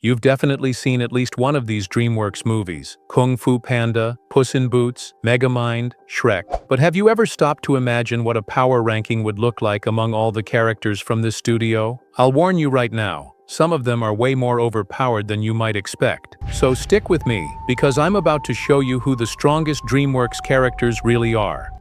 You've definitely seen at least one of these DreamWorks movies: Kung Fu Panda, Puss in Boots, Megamind, Shrek. But have you ever stopped to imagine what a power ranking would look like among all the characters from this studio? I'll warn you right now, some of them are way more overpowered than you might expect. So stick with me, because I'm about to show you who the strongest DreamWorks characters really are.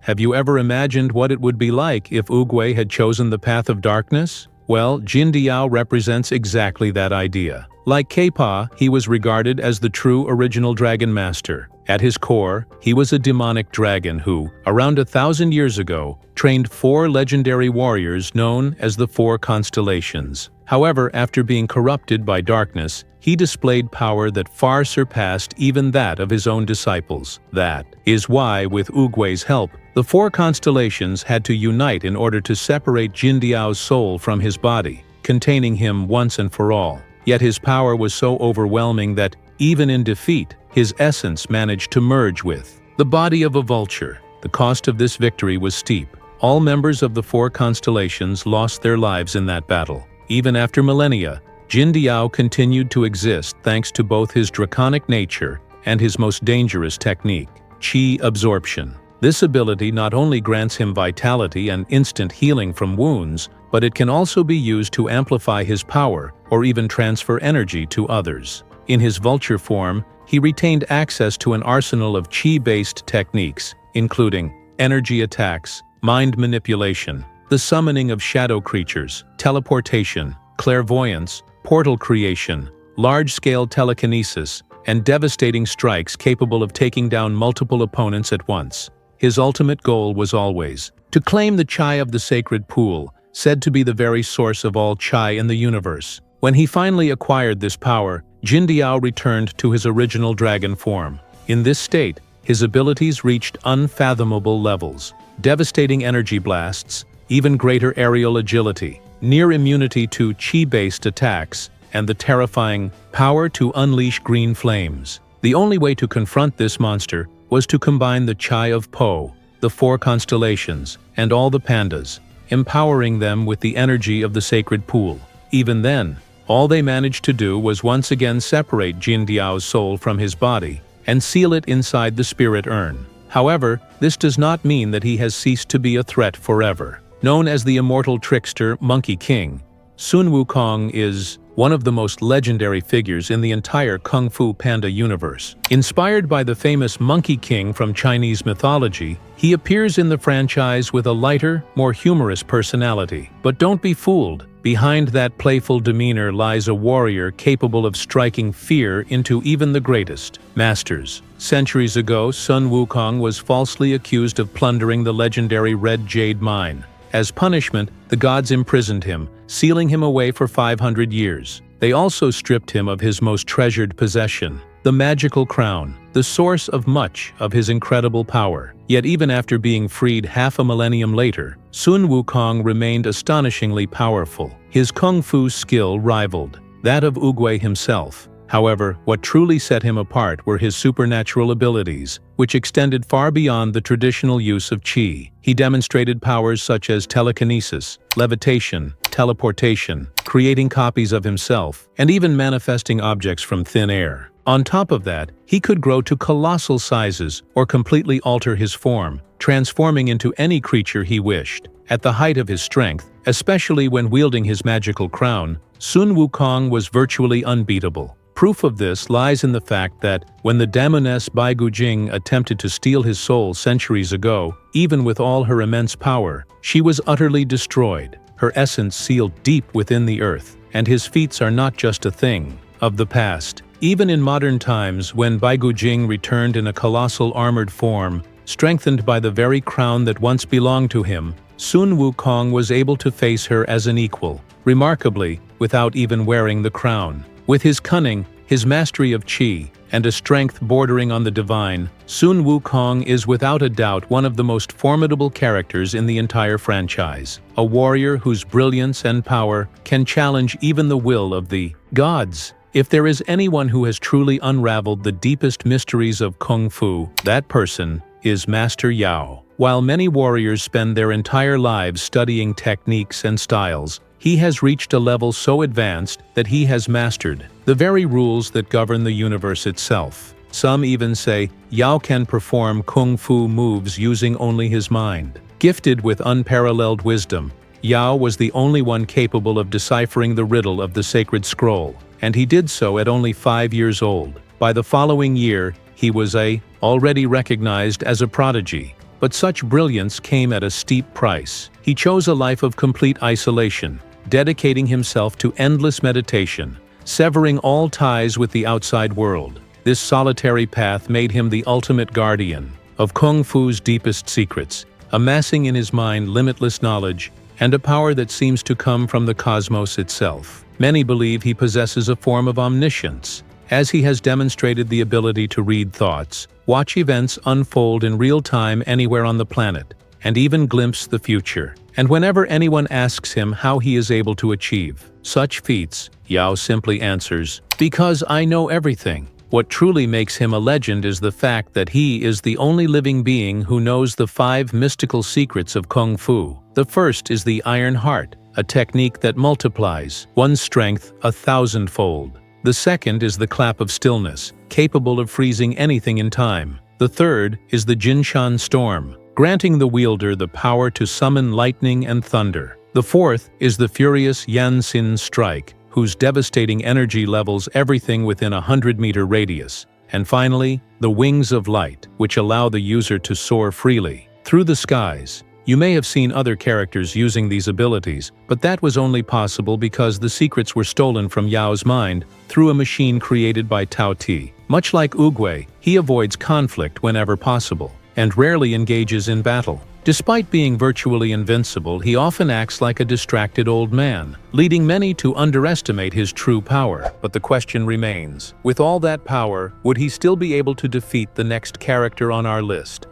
Have you ever imagined what it would be like if Oogway had chosen the path of darkness? Well, Jindiao represents exactly that idea. Like Kapa, he was regarded as the true original Dragon Master. At his core, he was a demonic dragon who, around 1,000 years ago, trained 4 legendary warriors known as the 4 constellations. However, after being corrupted by darkness, he displayed power that far surpassed even that of his own disciples. That is why, with Oogway's help, the 4 constellations had to unite in order to separate Jindiao's soul from his body, containing him once and for all. Yet his power was so overwhelming that, even in defeat, his essence managed to merge with the body of a vulture. The cost of this victory was steep. All members of the 4 constellations lost their lives in that battle. Even after millennia, Jindiao continued to exist thanks to both his draconic nature and his most dangerous technique, Qi absorption. This ability not only grants him vitality and instant healing from wounds, but it can also be used to amplify his power or even transfer energy to others. In his vulture form, he retained access to an arsenal of Qi-based techniques, including energy attacks, mind manipulation, the summoning of shadow creatures, teleportation, clairvoyance, portal creation, large-scale telekinesis, and devastating strikes capable of taking down multiple opponents at once. His ultimate goal was always to claim the Chai of the sacred pool, said to be the very source of all Chai in the universe. When he finally acquired this power, Jindiao returned to his original dragon form. In this state, his abilities reached unfathomable levels: devastating energy blasts, even greater aerial agility, near immunity to Qi-based attacks, and the terrifying power to unleash green flames. The only way to confront this monster was to combine the Chai of Po, the 4 constellations, and all the pandas, empowering them with the energy of the sacred pool. Even then, all they managed to do was once again separate Jindiao's soul from his body and seal it inside the spirit urn. However, this does not mean that he has ceased to be a threat forever. Known as the immortal trickster Monkey King, Sun Wukong is one of the most legendary figures in the entire Kung Fu Panda universe. Inspired by the famous Monkey King from Chinese mythology, he appears in the franchise with a lighter, more humorous personality. But don't be fooled. Behind that playful demeanor lies a warrior capable of striking fear into even the greatest masters. Centuries ago, Sun Wukong was falsely accused of plundering the legendary Red Jade Mine. As punishment, the gods imprisoned him, sealing him away for 500 years. They also stripped him of his most treasured possession, the magical crown, the source of much of his incredible power. Yet even after being freed half a millennium later, Sun Wukong remained astonishingly powerful. His kung fu skill rivaled that of Oogway himself. However, what truly set him apart were his supernatural abilities, which extended far beyond the traditional use of Qi. He demonstrated powers such as telekinesis, levitation, teleportation, creating copies of himself, and even manifesting objects from thin air. On top of that, he could grow to colossal sizes or completely alter his form, transforming into any creature he wished. At the height of his strength, especially when wielding his magical crown, Sun Wukong was virtually unbeatable. Proof of this lies in the fact that, when the demoness Bai Gujing attempted to steal his soul centuries ago, even with all her immense power, she was utterly destroyed, her essence sealed deep within the earth, and his feats are not just a thing of the past. Even in modern times, when Bai Gujing returned in a colossal armored form, strengthened by the very crown that once belonged to him, Sun Wukong was able to face her as an equal, remarkably, without even wearing the crown. With his cunning, his mastery of Qi, and a strength bordering on the divine, Sun Wukong is without a doubt one of the most formidable characters in the entire franchise. A warrior whose brilliance and power can challenge even the will of the gods. If there is anyone who has truly unraveled the deepest mysteries of Kung Fu, that person is Master Yao. While many warriors spend their entire lives studying techniques and styles, He has reached a level so advanced that he has mastered the very rules that govern the universe itself. Some even say Yao can perform kung fu moves using only his mind. Gifted with unparalleled wisdom, Yao was the only one capable of deciphering the riddle of the sacred scroll, and he did so at only 5 years old. By the following year, he was already recognized as a prodigy. But such brilliance came at a steep price. He chose a life of complete isolation, dedicating himself to endless meditation, severing all ties with the outside world. This solitary path made him the ultimate guardian of Kung Fu's deepest secrets, amassing in his mind limitless knowledge and a power that seems to come from the cosmos itself. Many believe he possesses a form of omniscience, as he has demonstrated the ability to read thoughts, watch events unfold in real time anywhere on the planet, and even glimpse the future. And whenever anyone asks him how he is able to achieve such feats, Yao simply answers, "Because I know everything." What truly makes him a legend is the fact that he is the only living being who knows the 5 mystical secrets of Kung Fu. The first is the Iron Heart, a technique that multiplies one's strength 1,000-fold. The second is the Clap of Stillness, capable of freezing anything in time. The third is the Jinshan Storm, granting the wielder the power to summon lightning and thunder. The fourth is the Furious Yanxin Strike, whose devastating energy levels everything within a 100-meter radius. And finally, the Wings of Light, which allow the user to soar freely through the skies. You may have seen other characters using these abilities, but that was only possible because the secrets were stolen from Yao's mind through a machine created by Tao Ti. Much like Oogway, he avoids conflict whenever possible, and rarely engages in battle. Despite being virtually invincible, he often acts like a distracted old man, leading many to underestimate his true power. But the question remains, with all that power, would he still be able to defeat the next character on our list?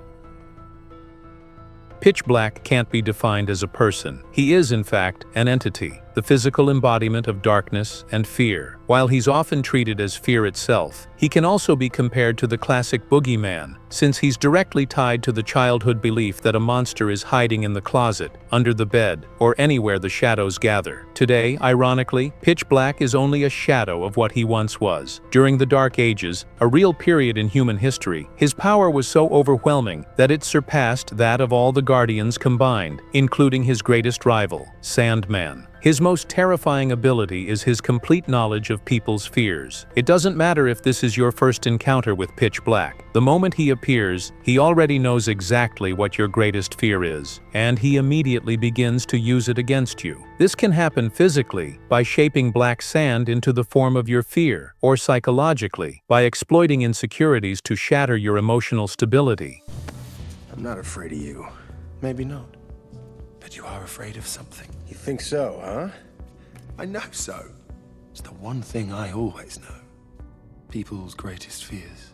Pitch Black can't be defined as a person. He is, in fact, an entity, the physical embodiment of darkness and fear. While he's often treated as fear itself, he can also be compared to the classic boogeyman, since he's directly tied to the childhood belief that a monster is hiding in the closet, under the bed, or anywhere the shadows gather. Today, ironically, Pitch Black is only a shadow of what he once was. During the Dark Ages, a real period in human history, his power was so overwhelming that it surpassed that of all the Guardians combined, including his greatest rival, Sandman. His most terrifying ability is his complete knowledge of people's fears. It doesn't matter if this is your first encounter with Pitch Black. The moment he appears, he already knows exactly what your greatest fear is, and he immediately begins to use it against you. This can happen physically, by shaping black sand into the form of your fear, or psychologically, by exploiting insecurities to shatter your emotional stability. I'm not afraid of you. Maybe not. But you are afraid of something. You think so, huh? I know so. It's the one thing I always know. People's greatest fears.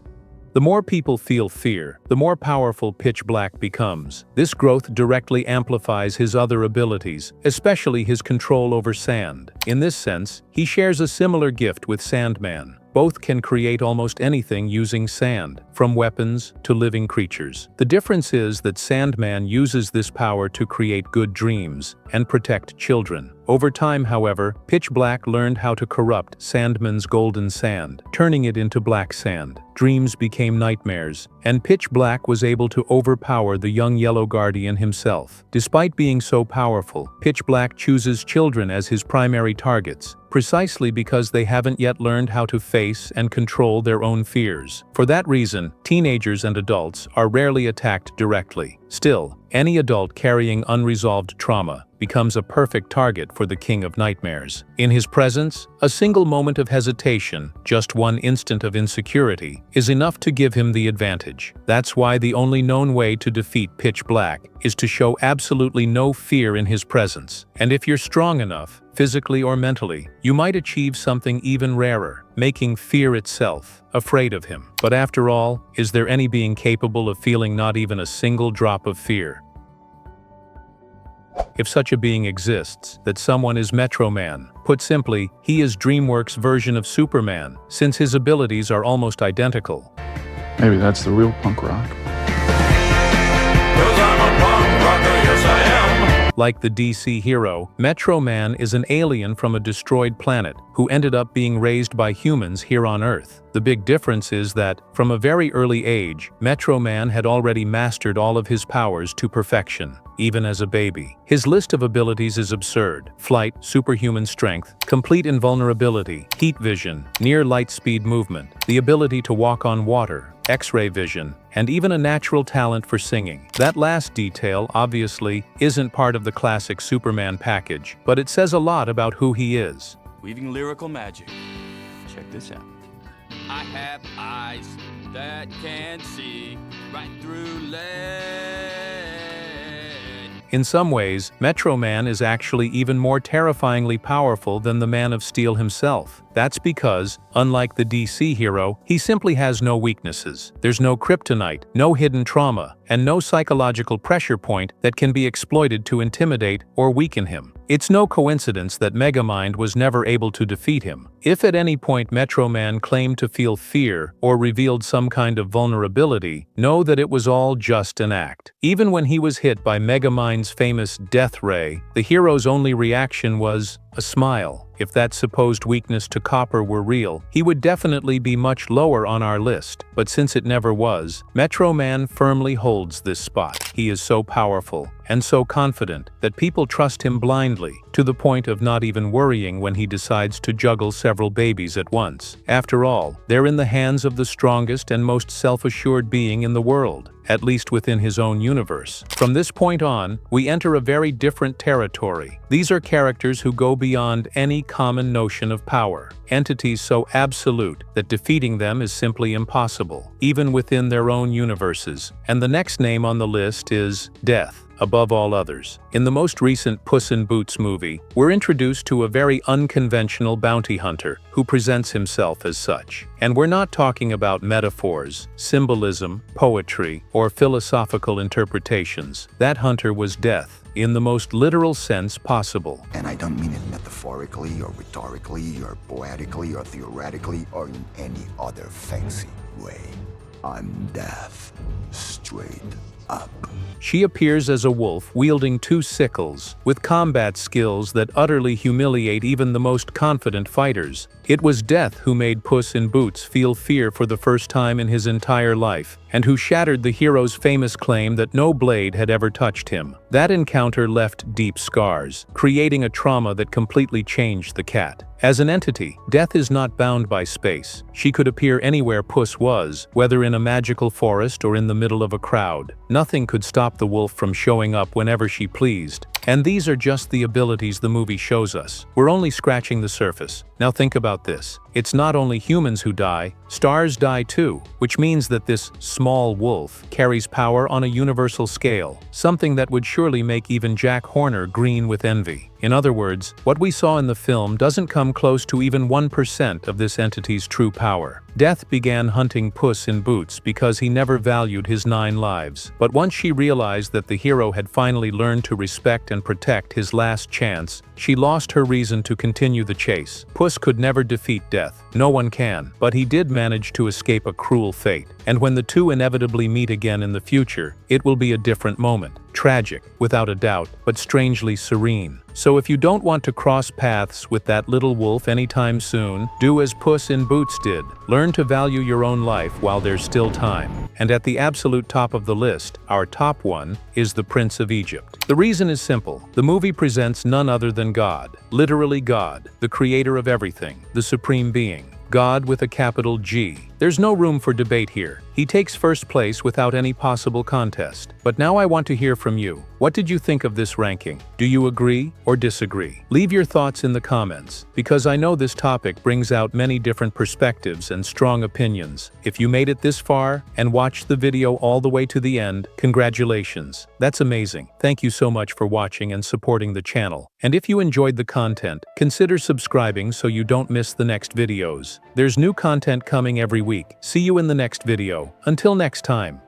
The more people feel fear, the more powerful Pitch Black becomes. This growth directly amplifies his other abilities, especially his control over sand. In this sense, he shares a similar gift with Sandman. Both can create almost anything using sand, from weapons to living creatures. The difference is that Sandman uses this power to create good dreams and protect children. Over time, however, Pitch Black learned how to corrupt Sandman's golden sand, turning it into black sand. Dreams became nightmares, and Pitch Black was able to overpower the young Yellow Guardian himself. Despite being so powerful, Pitch Black chooses children as his primary targets, precisely because they haven't yet learned how to face and control their own fears. For that reason, teenagers and adults are rarely attacked directly. Still, any adult carrying unresolved trauma becomes a perfect target for the King of Nightmares. In his presence, a single moment of hesitation, just one instant of insecurity, is enough to give him the advantage. That's why the only known way to defeat Pitch Black is to show absolutely no fear in his presence. And if you're strong enough, physically or mentally, you might achieve something even rarer, making fear itself afraid of him. But after all, is there any being capable of feeling not even a single drop of fear? If such a being exists, that someone is Metro Man. Put simply, he is DreamWorks' version of Superman, since his abilities are almost identical. Maybe that's the real punk rock. 'Cause I'm a punk rocker, yes I am. Like the DC hero, Metro Man is an alien from a destroyed planet who ended up being raised by humans here on Earth. The big difference is that, from a very early age, Metro Man had already mastered all of his powers to perfection, even as a baby. His list of abilities is absurd: flight, superhuman strength, complete invulnerability, heat vision, near light speed movement, the ability to walk on water, X-ray vision, and even a natural talent for singing. That last detail, obviously, isn't part of the classic Superman package, but it says a lot about who he is. Weaving lyrical magic. Check this out. I have eyes that can see right through lead. In some ways, Metro Man is actually even more terrifyingly powerful than the Man of Steel himself. That's because, unlike the DC hero, he simply has no weaknesses. There's no kryptonite, no hidden trauma, and no psychological pressure point that can be exploited to intimidate or weaken him. It's no coincidence that Megamind was never able to defeat him. If at any point Metro Man claimed to feel fear or revealed some kind of vulnerability, know that it was all just an act. Even when he was hit by Megamind's famous death ray, the hero's only reaction was a smile. If that supposed weakness to copper were real, he would definitely be much lower on our list, but since it never was, Metro Man firmly holds this spot. He is so powerful and so confident that people trust him blindly, to the point of not even worrying when he decides to juggle several babies at once. After all, they're in the hands of the strongest and most self-assured being in the world, at least within his own universe. From this point on, we enter a very different territory. These are characters who go beyond any common notion of power, entities so absolute that defeating them is simply impossible, even within their own universes. And the next name on the list is Death, above all others. In the most recent Puss in Boots movie, we're introduced to a very unconventional bounty hunter who presents himself as such. And we're not talking about metaphors, symbolism, poetry, or philosophical interpretations. That hunter was Death, in the most literal sense possible. And I don't mean it metaphorically or rhetorically or poetically or theoretically or in any other fancy way. I'm Death, straight up. She appears as a wolf wielding 2 sickles, with combat skills that utterly humiliate even the most confident fighters. It was Death who made Puss in Boots feel fear for the first time in his entire life, and who shattered the hero's famous claim that no blade had ever touched him. That encounter left deep scars, creating a trauma that completely changed the cat. As an entity, Death is not bound by space. She could appear anywhere Puss was, whether in a magical forest or in the middle of a crowd. Nothing could stop the wolf from showing up whenever she pleased. And these are just the abilities the movie shows us. We're only scratching the surface. Now think about this. It's not only humans who die, stars die too, which means that this small wolf carries power on a universal scale, something that would surely make even Jack Horner green with envy. In other words, what we saw in the film doesn't come close to even 1% of this entity's true power. Death began hunting Puss in Boots because he never valued his 9 lives. But once she realized that the hero had finally learned to respect and protect his last chance, she lost her reason to continue the chase. Puss could never defeat Death. No one can. But he did manage to escape a cruel fate. And when the two inevitably meet again in the future, it will be a different moment. Tragic, without a doubt, but strangely serene. So if you don't want to cross paths with that little wolf anytime soon, do as Puss in Boots did. Learn to value your own life while there's still time. And at the absolute top of the list, our top one, is the Prince of Egypt. The reason is simple. The movie presents none other than God. Literally God, the creator of everything, the supreme being. God with a capital G. There's no room for debate here. He takes first place without any possible contest. But now I want to hear from you. What did you think of this ranking? Do you agree or disagree? Leave your thoughts in the comments, because I know this topic brings out many different perspectives and strong opinions. If you made it this far and watched the video all the way to the end, congratulations. That's amazing. Thank you so much for watching and supporting the channel. And if you enjoyed the content, consider subscribing so you don't miss the next videos. There's new content coming every week. See you in the next video. Until next time.